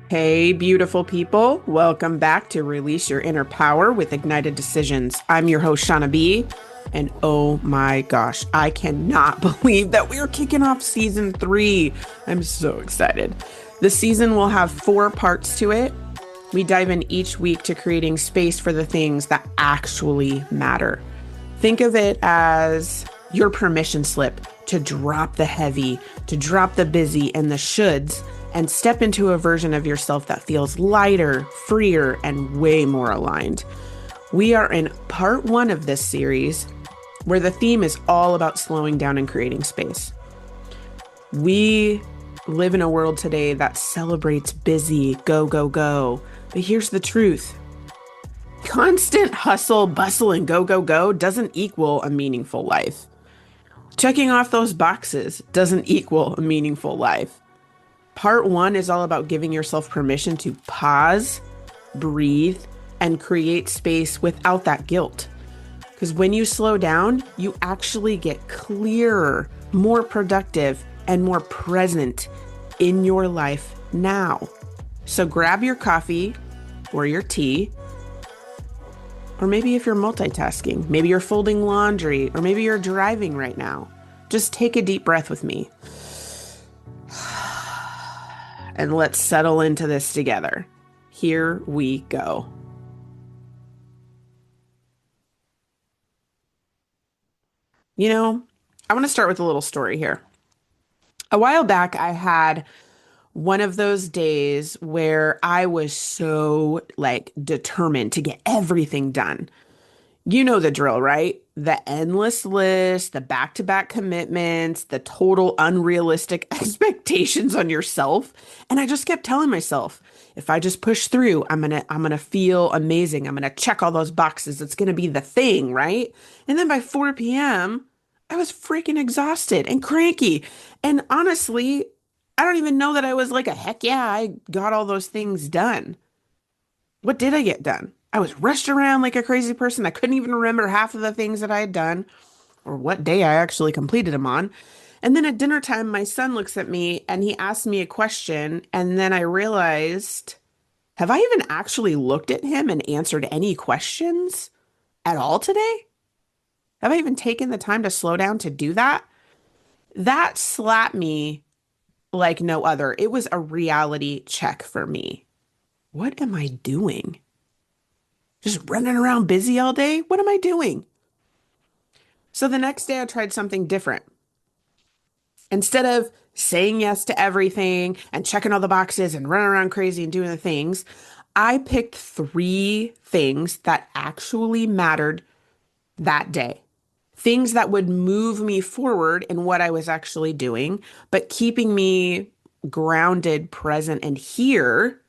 Hey, beautiful people. Welcome back to Release Your Inner Power with Ignited Decisions. I'm your host, Shauna B. And oh my gosh, I cannot believe that we're kicking off season 3. I'm so excited. The season will have 4 parts to it. We dive in each week to creating space for the things that actually matter. Think of it as your permission slip to drop the heavy, to drop the busy and the shoulds, and step into a version of yourself that feels lighter, freer, and way more aligned. We are in part 1 of this series, where the theme is all about slowing down and creating space. We live in a world today that celebrates busy, go, go, go. But here's the truth. Constant hustle, bustle, and go, go, go doesn't equal a meaningful life. Checking off those boxes doesn't equal a meaningful life. Part 1 is all about giving yourself permission to pause, breathe, and create space without that guilt. Because when you slow down, you actually get clearer, more productive, and more present in your life now. So grab your coffee or your tea, or maybe if you're multitasking, maybe you're folding laundry, or maybe you're driving right now. Just take a deep breath with me. And let's settle into this together. Here we go. I want to start with a little story here. A while back, I had one of those days where I was so determined to get everything done. You know the drill, right? The endless list, the back-to-back commitments, the total unrealistic expectations on yourself. And I just kept telling myself, if I just push through, I'm gonna feel amazing. I'm gonna check all those boxes. It's gonna be the thing, right? And then by 4 p.m., I was freaking exhausted and cranky. And honestly, I don't even know that I was like a heck yeah, I got all those things done. What did I get done? I was rushed around like a crazy person. I couldn't even remember half of the things that I had done or what day I actually completed them on. And then at dinner time, my son looks at me and he asked me a question. And then I realized, have I even actually looked at him and answered any questions at all today? Have I even taken the time to slow down to do that? That slapped me like no other. It was a reality check for me. What am I doing? Just running around busy all day? What am I doing? So the next day I tried something different. Instead of saying yes to everything and checking all the boxes and running around crazy and doing the things, I picked 3 things that actually mattered that day. Things that would move me forward in what I was actually doing, but keeping me grounded, present, and here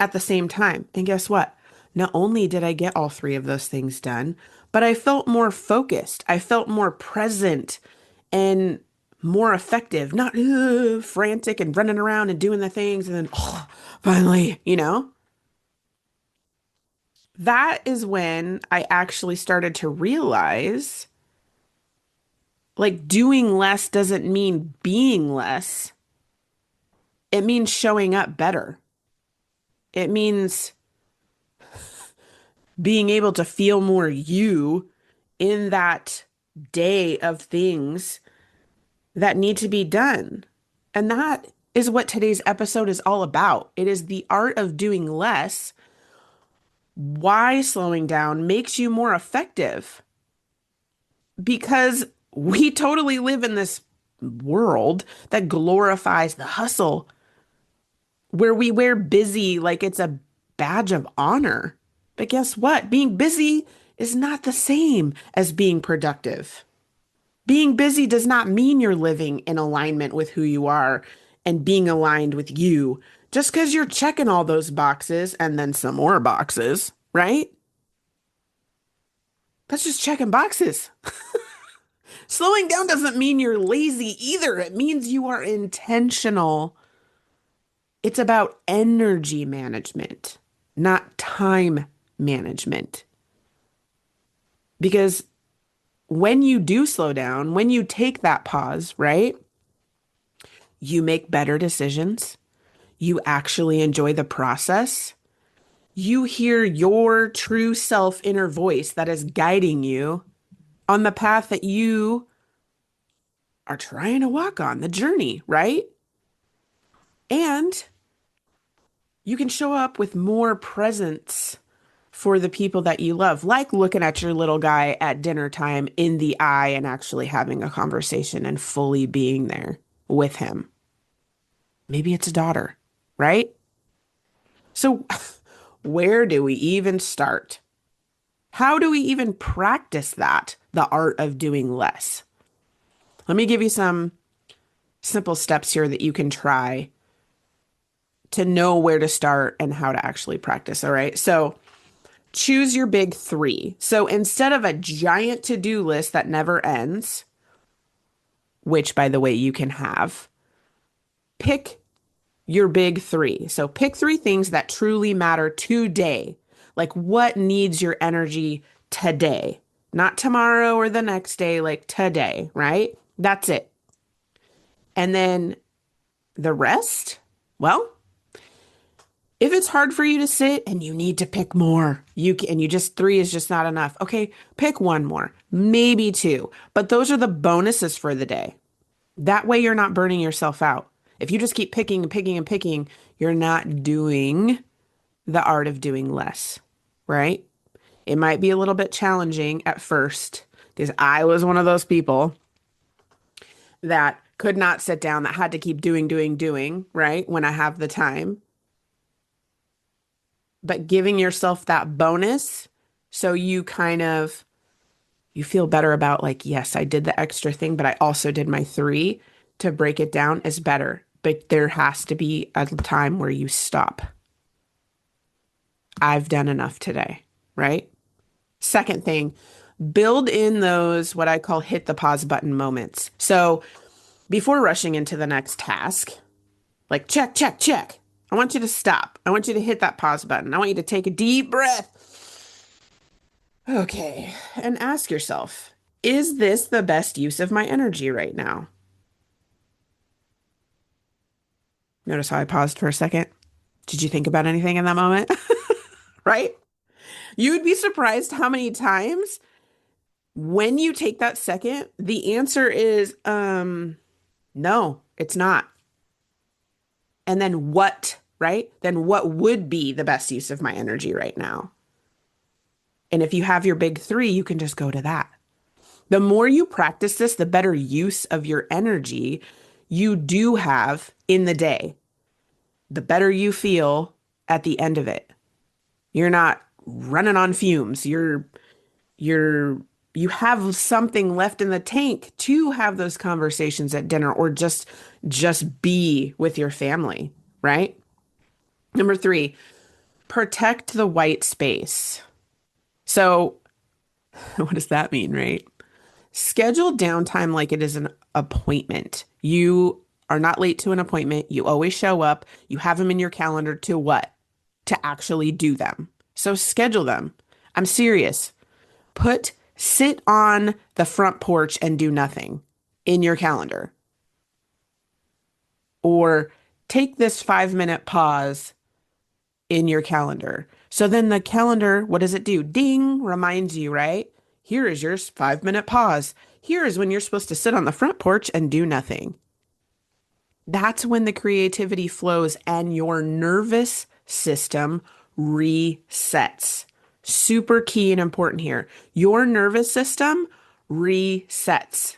at the same time. And guess what? Not only did I get all 3 of those things done, but I felt more focused. I felt more present and more effective, not frantic and running around and doing the things. And then finally, that is when I actually started to realize doing less doesn't mean being less. It means showing up better. It means being able to feel more you in that day of things that need to be done. And that is what today's episode is all about. It is the art of doing less, why slowing down makes you more effective. Because we totally live in this world that glorifies the hustle, where we wear busy like it's a badge of honor. But guess what? Being busy is not the same as being productive. Being busy does not mean you're living in alignment with who you are and being aligned with you just because you're checking all those boxes and then some more boxes, right? That's just checking boxes. Slowing down doesn't mean you're lazy either. It means you are intentional. It's about energy management, not time management. Because when you do slow down, when you take that pause, right? You make better decisions. You actually enjoy the process. You hear your true self inner voice that is guiding you on the path that you are trying to walk on, the journey, right? And you can show up with more presence for the people that you love, like looking at your little guy at dinner time in the eye and actually having a conversation and fully being there with him. Maybe it's a daughter, right? So, where do we even start? How do we even practice that, the art of doing less? Let me give you some simple steps here that you can try to know where to start and how to actually practice. All right. So, choose your big three. So, instead of a giant to do list that never ends, which by the way, you can have, pick your big three. So, pick three things that truly matter today. Like, what needs your energy today? Not tomorrow or the next day, like today, right? That's it. And then the rest, well, if it's hard for you to sit and you need to pick more, you can, and you just three is just not enough. Okay, pick one more, maybe two, but those are the bonuses for the day. That way you're not burning yourself out. If you just keep picking and picking and picking, you're not doing the art of doing less, right? It might be a little bit challenging at first because I was one of those people that could not sit down, that had to keep doing, right? When I have the time. But giving yourself that bonus so you kind of you feel better about like, yes, I did the extra thing, but I also did my three to break it down is better. But there has to be a time where you stop. I've done enough today, right? Second thing, build in those what I call hit the pause button moments. So before rushing into the next task, like check, check, check. I want you to stop. I want you to hit that pause button. I want you to take a deep breath. Okay. And ask yourself, is this the best use of my energy right now? Notice how I paused for a second. Did you think about anything in that moment? Right? You would be surprised how many times when you take that second, the answer is, no, it's not. And then what, right? Then what would be the best use of my energy right now? And if you have your big three, you can just go to that. The more you practice this, the better use of your energy you do have in the day, the better you feel at the end of it. You're not running on fumes. You're you have something left in the tank to have those conversations at dinner or just be with your family, right? Number three, protect the white space. So, what does that mean, right? Schedule downtime like it is an appointment. You are not late to an appointment. You always show up. You have them in your calendar to what? To actually do them. So schedule them. I'm serious. Sit on the front porch and do nothing in your calendar. Or take this 5-minute pause in your calendar. So then the calendar, what does it do? Ding, reminds you, right? Here is your 5-minute pause. Here is when you're supposed to sit on the front porch and do nothing. That's when the creativity flows and your nervous system resets. Super key and important here. Your nervous system resets.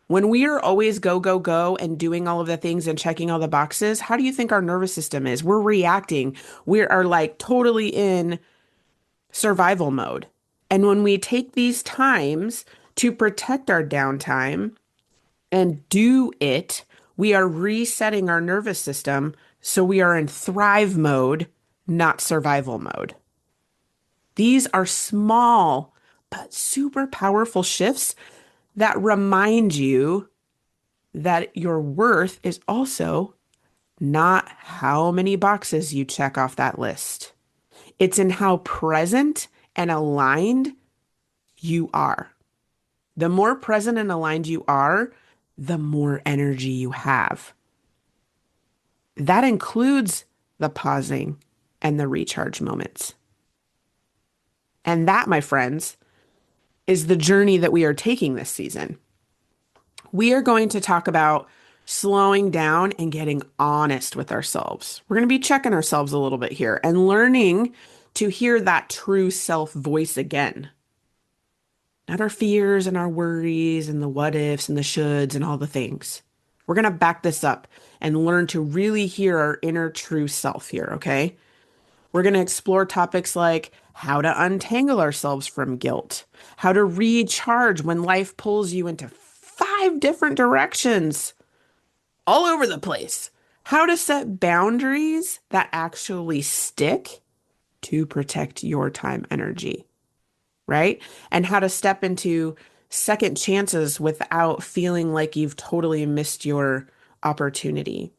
When we are always go, go, go and doing all of the things and checking all the boxes, how do you think our nervous system is? We're reacting. We are like totally in survival mode. And when we take these times to protect our downtime and do it, we are resetting our nervous system so we are in thrive mode, not survival mode. These are small but super powerful shifts that remind you that your worth is also not how many boxes you check off that list. It's in how present and aligned you are. The more present and aligned you are, the more energy you have. That includes the pausing and the recharge moments. And that, my friends, is the journey that we are taking this season. We are going to talk about slowing down and getting honest with ourselves. We're going to be checking ourselves a little bit here and learning to hear that true self voice again. Not our fears and our worries and the what ifs and the shoulds and all the things. We're going to back this up and learn to really hear our inner true self here, okay? We're going to explore topics like how to untangle ourselves from guilt, how to recharge when life pulls you into five different directions all over the place, how to set boundaries that actually stick to protect your time energy, right? And how to step into second chances without feeling like you've totally missed your opportunity.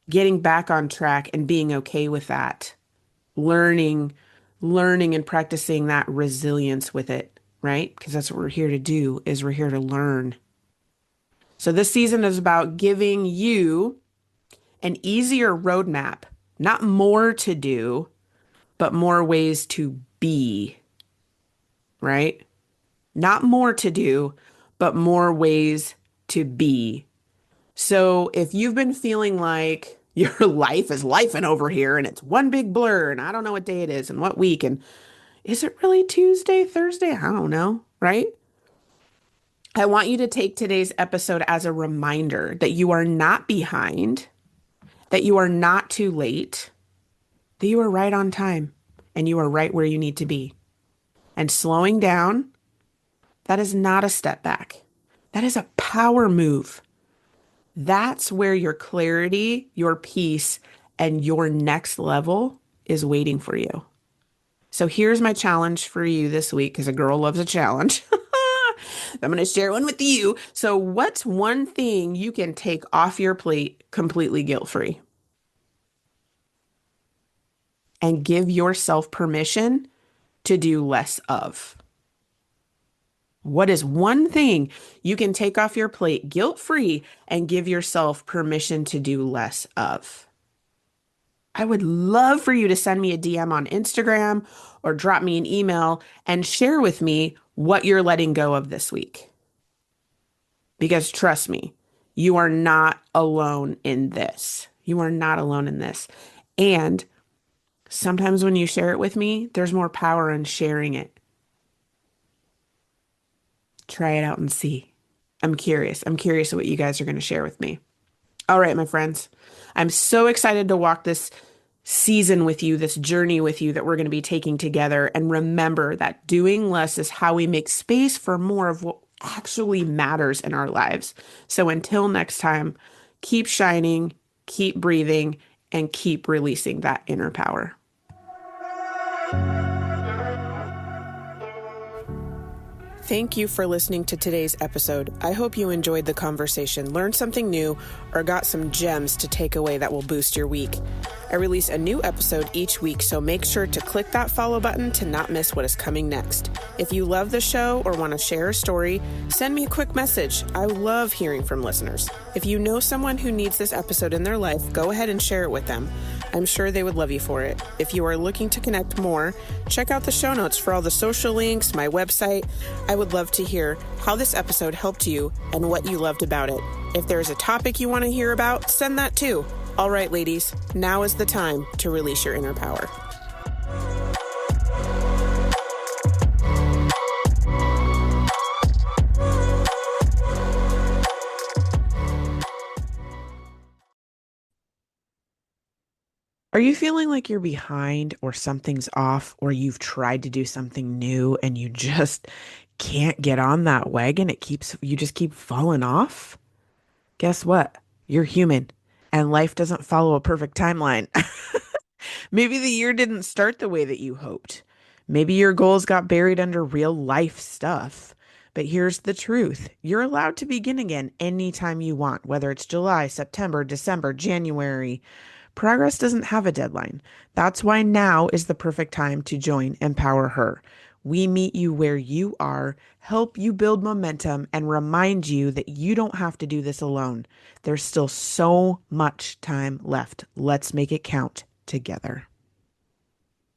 Getting back on track and being okay with that. Learning, learning and practicing that resilience with it, right? Because that's what we're here to do, is we're here to learn. So this season is about giving you an easier roadmap, not more to do, but more ways to be, right? Not more to do, but more ways to be. So if you've been feeling like your life is lifing over here and it's one big blur and I don't know what day it is and what week and is it really Tuesday, Thursday? I don't know, right? I want you to take today's episode as a reminder that you are not behind, that you are not too late, that you are right on time and you are right where you need to be. And slowing down, that is not a step back. That is a power move. That's where your clarity, your peace, and your next level is waiting for you. So here's my challenge for you this week, because a girl loves a challenge. I'm going to share one with you. So what's one thing you can take off your plate completely guilt-free and give yourself permission to do less of? What is one thing you can take off your plate guilt-free and give yourself permission to do less of? I would love for you to send me a DM on Instagram or drop me an email and share with me what you're letting go of this week. Because trust me, you are not alone in this. You are not alone in this. And sometimes when you share it with me, there's more power in sharing it. Try it out and see. I'm curious. I'm curious what you guys are going to share with me. All right, my friends. I'm so excited to walk this season with you, this journey with you that we're going to be taking together. And remember that doing less is how we make space for more of what actually matters in our lives. So until next time, keep shining, keep breathing, and keep releasing that inner power. Thank you for listening to today's episode. I hope you enjoyed the conversation, learned something new, or got some gems to take away that will boost your week. I release a new episode each week, so make sure to click that follow button to not miss what is coming next. If you love the show or want to share a story, send me a quick message. I love hearing from listeners. If you know someone who needs this episode in their life, go ahead and share it with them. I'm sure they would love you for it. If you are looking to connect more, check out the show notes for all the social links, my website. I would love to hear how this episode helped you and what you loved about it. If there's a topic you want to hear about, send that too. All right, ladies, now is the time to release your inner power. Are you feeling like you're behind or something's off or you've tried to do something new and you just can't get on that wagon? You just keep falling off? Guess what? You're human and life doesn't follow a perfect timeline. Maybe the year didn't start the way that you hoped. Maybe your goals got buried under real life stuff. But here's the truth. You're allowed to begin again anytime you want, whether it's July, September, December, January. Progress doesn't have a deadline. That's why now is the perfect time to join Empower Her. We meet you where you are, help you build momentum, and remind you that you don't have to do this alone. There's still so much time left. Let's make it count together.